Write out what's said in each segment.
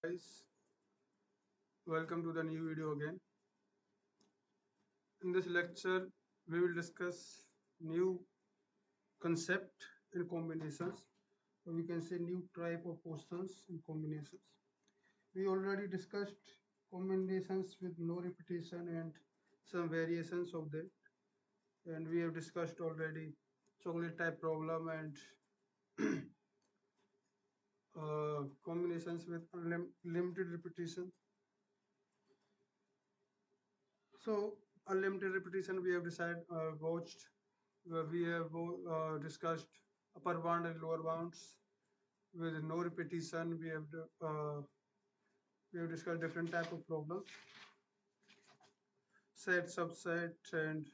Guys, welcome to the new video again. In this lecture, we will discuss new concept in combinations, or we can say new type of questions in combinations. We already discussed combinations with no repetition and some variations of that, and we have discussed already chocolate type problem and combinations with limited repetition. So unlimited repetition we have watched. We have discussed upper bound and lower bounds with no repetition. We have discussed different type of problems, set, subset, and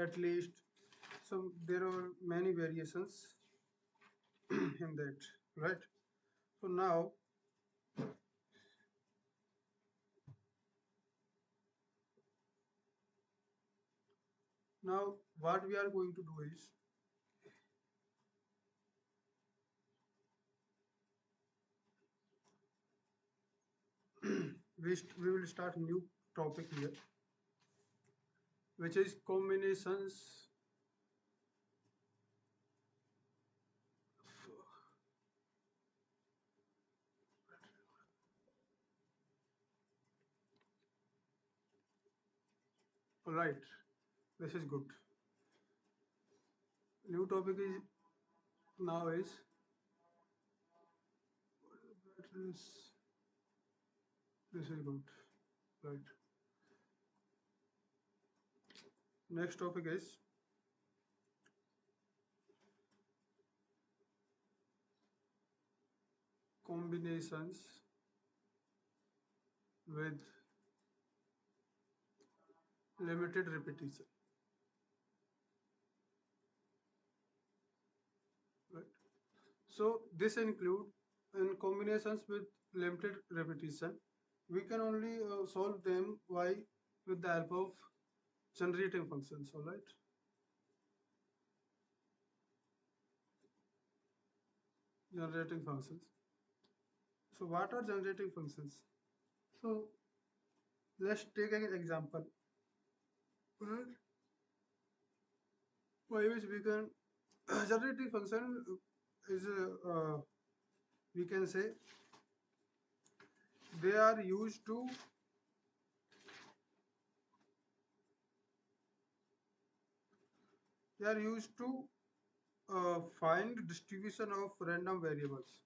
at least. So there are many variations in that, right? So now what we are going to do is we will start a new topic here, which is combinations. All right, this is good. New topic is now is this this is good, right? Next topic is combinations with limited repetition, right? So this include in combinations with limited repetition, we can only solve them by with the help of generating functions. All right, generating functions. So what are generating functions? So let's take an example, right? By which we can generating function is we can say they are used to find distribution of random variables.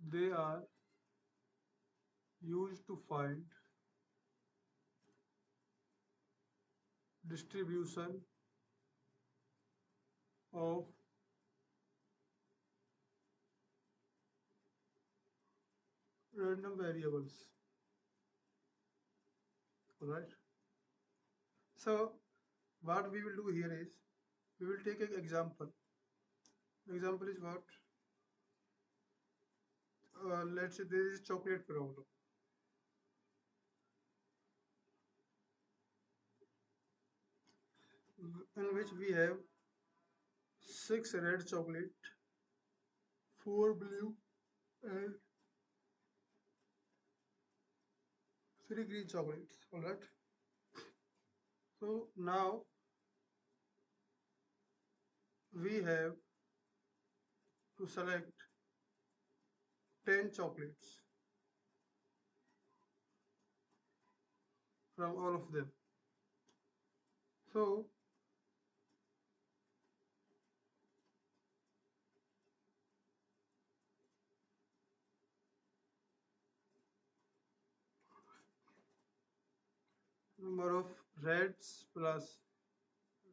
They are used to find distribution of random variables. All right. So what we will do here is we will take an example. Example is what? Let's say there is chocolate problem, in which we have 6 red chocolate, 4 blue, and 3 green chocolates. All right. So now we have to select 10 chocolates from all of them. So number of reds plus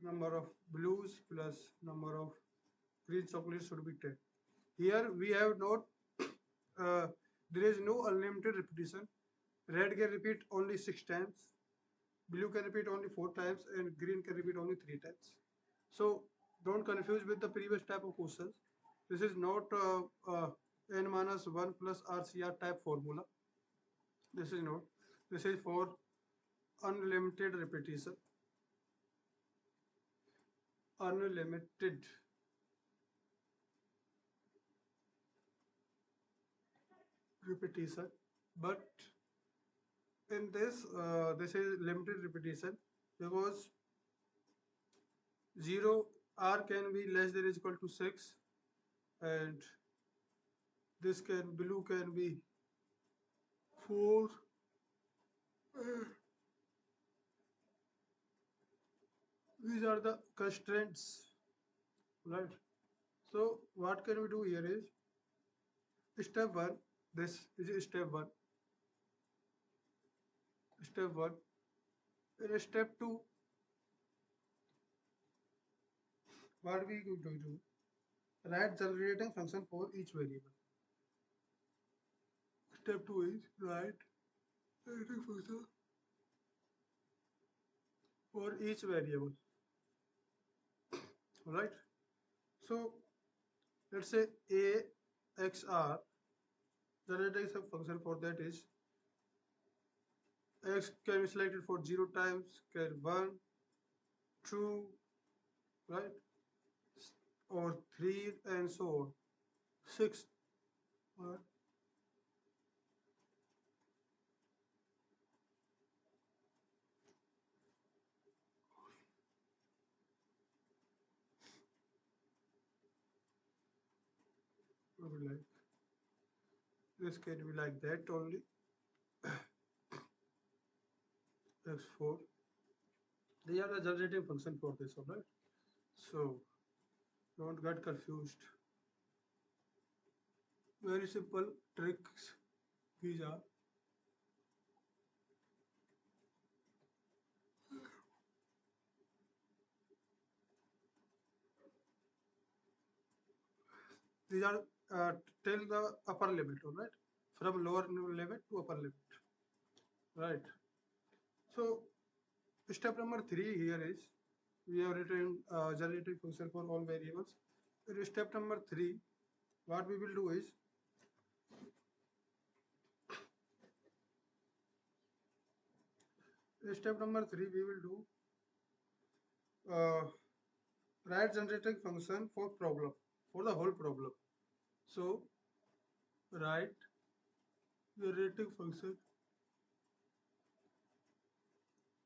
number of blues plus number of green chocolates should be 10. Here we have not, there is no unlimited repetition. Red can repeat only 6 times, blue can repeat only 4 times, and green can repeat only 3 times. So don't confuse with the previous type of questions. This is not n minus 1 plus RCR type formula. This is not. This is for unlimited repetition. Unlimited repetition, but in this is limited repetition because 0 r can be less than or equal to 6, and this can blue can be 4. These are the constraints, right? So what can we do here is step 1. This is step 1. Step 1. In step 2, what we going to do? Write generating function for each variable. Step 2 is write generating function for each variable. Alright. So let's say a x r, generating some function for that is x can be selected for 0 times, can 1, 2, right, or 3, and so on, 6. Right. Like this can be like that only. x4. They are the generating function for this, alright? So don't get confused. Very simple tricks these are. These are till the upper limit, alright? From lower limit to upper limit, right? So step number 3 here is we have written generating function for all variables. In step number 3, what we will do is in step number 3 we will do write generating function for problem, for the whole problem. So write generating function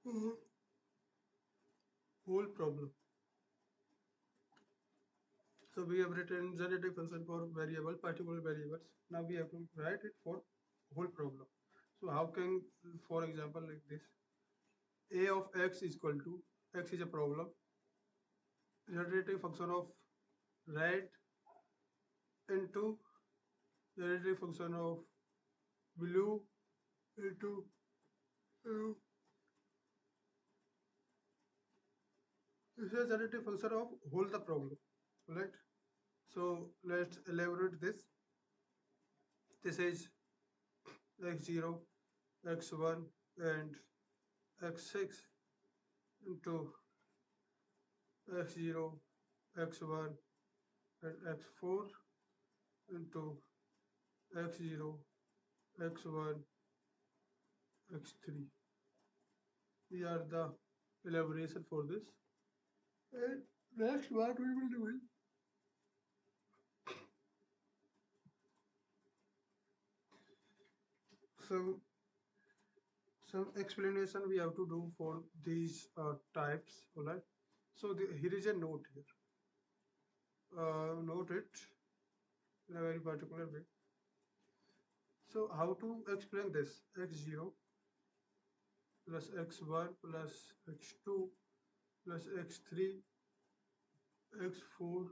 for whole problem. So we have written generating function for variable, particular variables. Now we have to write it for whole problem. So how can, for example, like this, a of x is equal to, x is a problem, generating function of red into generating function of blue into this is a generating function of whole the problem, right? So let's elaborate this. This is x0, x1, and x6 into x0, x1, and x4 into x0, x1, x3. These are the elaboration for this. And next what we will do is some explanation we have to do for these types. Alright. So here is a note here. Note it in a very particular way. So how to explain this? x0 plus x1 plus x2 plus x3 x4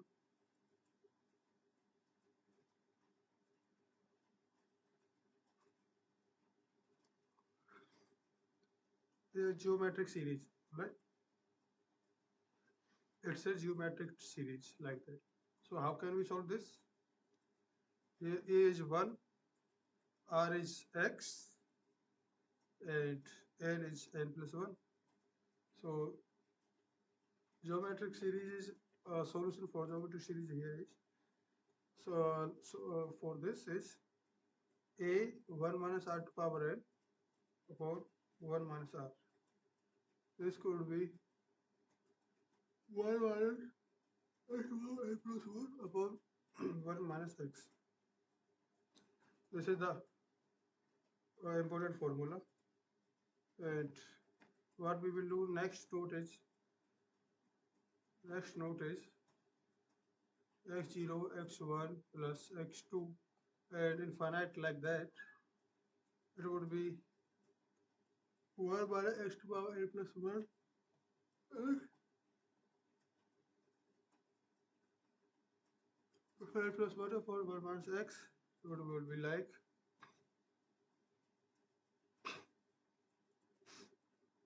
is a geometric series, right? It's a geometric series like that. So how can we solve this? Here a is 1, r is x, and n is n plus 1. So geometric series is solution for geometric series here is for this is a 1 minus r to power n upon 1 minus r. This could be 1 minus x plus 1 upon 1 minus x. This is the important formula. And what we will do next note is x0 x1 plus x2 and infinite like that. It would be 1 minus x to power n plus 1 n plus 1 upon 1 minus x. It would be like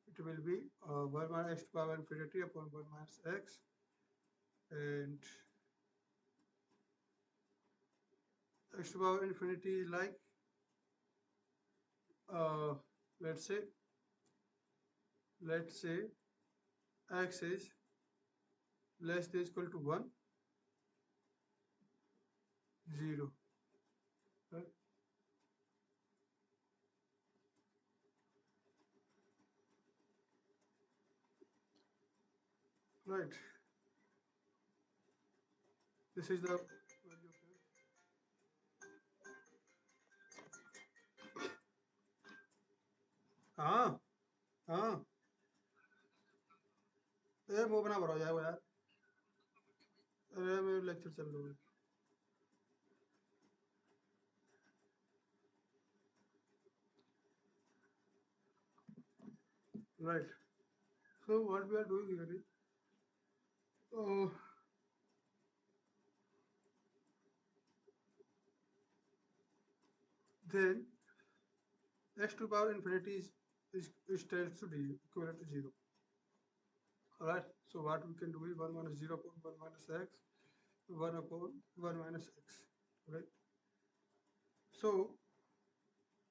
it will be 1 minus x to power infinity upon 1 minus x, and x to power infinity is like uh, let's say x is less than equal to 1 0, right? Right, this is the value of हाँ हाँ ए वो बना भरो जाए वो यार अरे मेरे लेक्चर चल रहा है right. So what we are doing here is uh, then x to power infinity is tends to d equivalent to 0. Alright, so what we can do is 1 minus 0 upon 1 minus x, 1 upon 1 minus x, right? So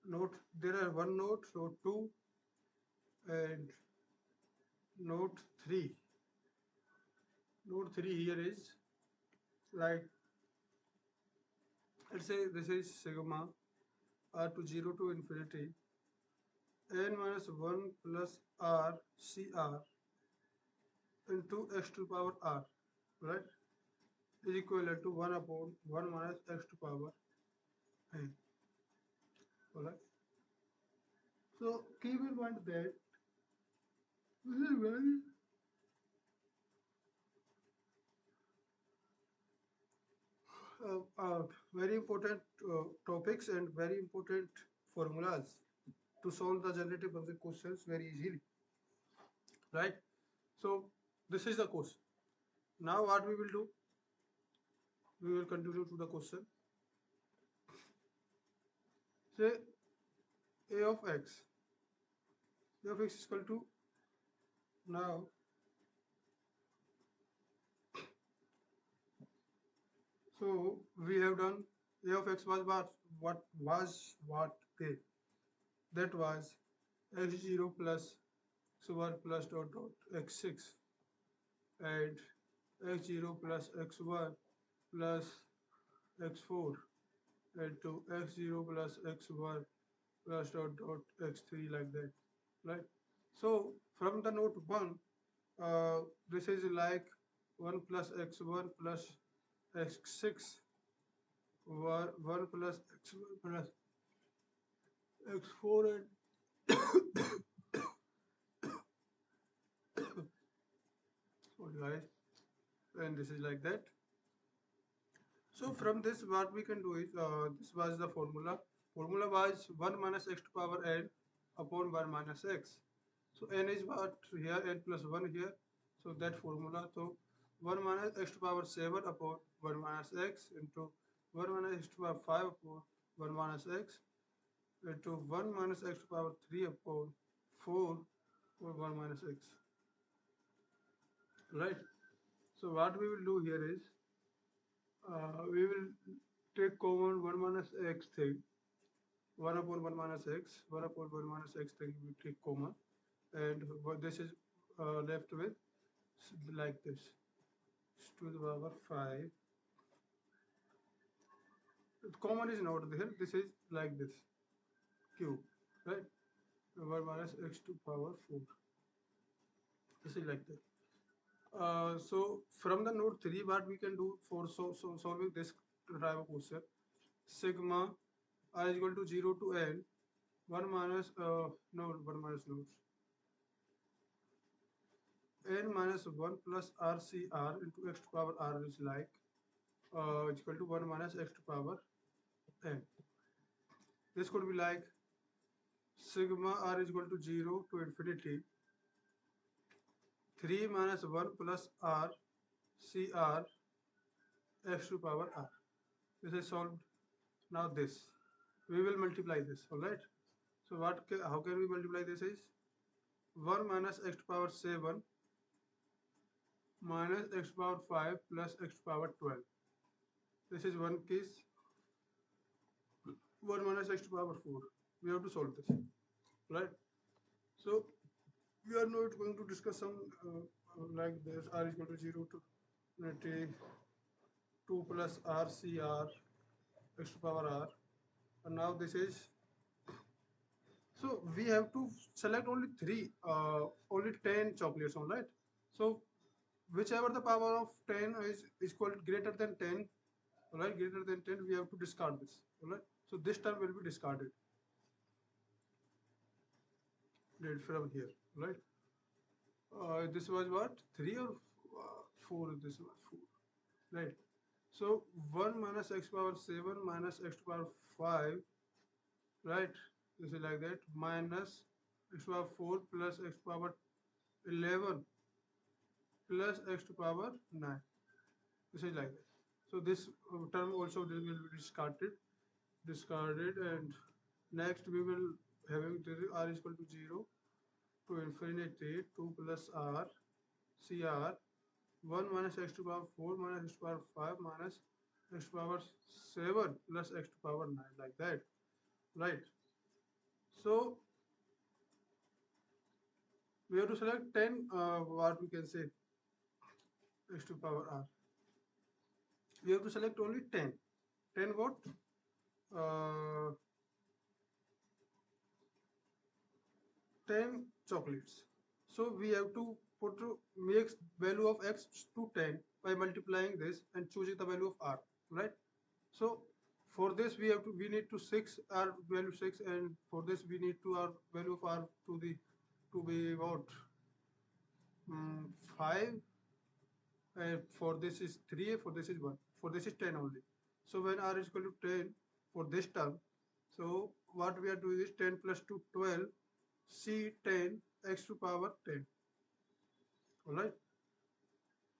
note there are one note, note 2 and note 3. Note 3 here is like, let's say this is sigma r to 0 to infinity n minus 1 plus r cr into x to power r, right, is equivalent to 1 upon 1 minus x to power n. Alright, so keep in mind that this is very important topics and very important formulas to solve the generative function questions very easily, right? So this is the question. Now what we will do, we will continue to the question. Say a of x is equal to, now so we have done a of x was what okay, that was x0 plus x1 plus dot dot x6 and x0 plus x1 plus x4 and to x0 plus x1 plus dot dot x3 like that, right? So from the note 1, this is like 1 plus x1 plus x6, 1 plus x1 plus x4 and sorry guys, and this is like that. So from this what we can do is this was the formula. Formula was 1 minus x to power n upon 1 minus x. So n is what here, n plus 1 here. So that formula, so 1 minus x to power 7 upon 1 minus x into 1 minus x to power 5 upon 1 minus x into 1 minus x to power 3 upon 4 or 1 minus x. Right? So what we will do here is we will take common 1 minus x thing, 1 upon 1 minus x, 1 upon 1 minus x thing we take common, and what this is left with like this, to the power 5. Common is not there, this is like this, cube, right? 1 minus x to power 4. This is like that. So from the node 3, what we can do for solving this type of question, sigma r is equal to 0 to n 1 minus no 1 minus no n minus 1 plus RCR into x to power r is like equal to 1 minus x to power n. This could be like sigma r is equal to 0 to infinity 3 minus 1 plus r CR x to power r. This is solved. Now this we will multiply this. All right. So how can we multiply this is 1 minus x to power 7 minus x to power 5 plus x to power 12. This is one case. 1 minus x to power 4. We have to solve this, right? So we are not going to discuss some like this r is equal to 0 to infinity 2 plus r CR x to power r, and now this is, so we have to select only only 10 chocolates, all right? So whichever the power of 10 is equal greater than 10, all right, greater than 10, we have to discard this, all right? So this term will be discarded from here, right? This was what, 3 or 4? This was 4, right? So 1 minus x power 7 minus x to power 5, right? This is like that, minus x to power 4 plus x to power 11 plus x to power 9. This is like that. So this term also will be discarded, and next we will having r is equal to 0 to infinity 2 plus r CR 1 minus x to power 4 minus x to power 5 minus x to power 7 plus x to power 9, like that, right? So we have to select 10 what we can say x to power r. We have to select only 10. 10 what? Uh, 10 chocolates. So we have to put make value of x to 10 by multiplying this and choosing the value of r, right? So for this we need to 6 r value 6, and for this we need to our value of r to be what, 5, and for this is 3, for this is 1, for this is 10 only. So when r is equal to 10 for this term, so what we are doing is 10 plus 2 12 C10 x to power 10, all right,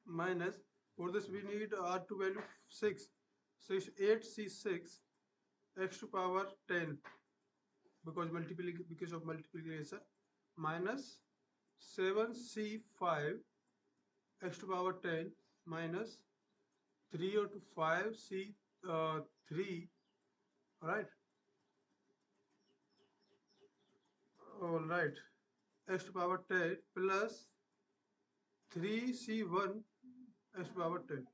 minus, for this we need r to value 6, so it's 8C6 x to power 10 because of multiplication, minus 7C5 x to power 10 minus 3 or to 5C3, all right, all right, x to power 10 plus 3C1 x to power 10.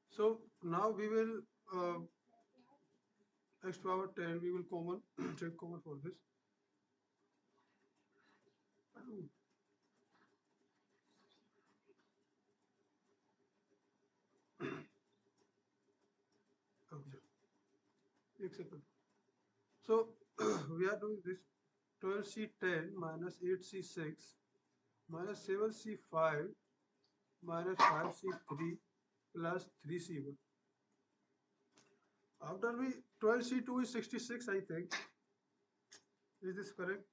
So now we will x to power 10 we will common take common for this. Okay, एक second. So we are doing this 12C10 minus 8C6 minus 7C5 minus 5C3 plus 3C1. After we 12C2 is 66, I think. Is this correct?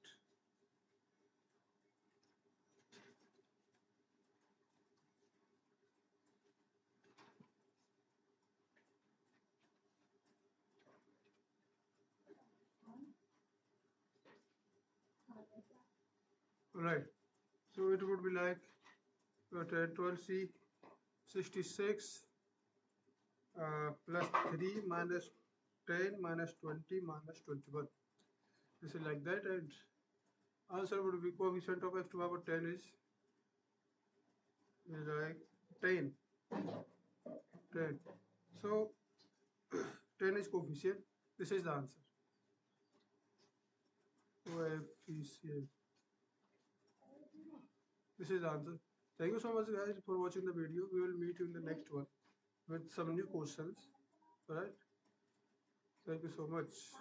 Right. So it would be like 12C 66 plus 3 minus 10 minus 20 minus 21. This is like that, and answer would be coefficient of x to power 10 is like 10. 10. So 10 is coefficient. This is the answer. Coefficient. This is the answer. Thank you so much, guys, for watching the video. We will meet you in the next one with some new questions. Alright. Thank you so much.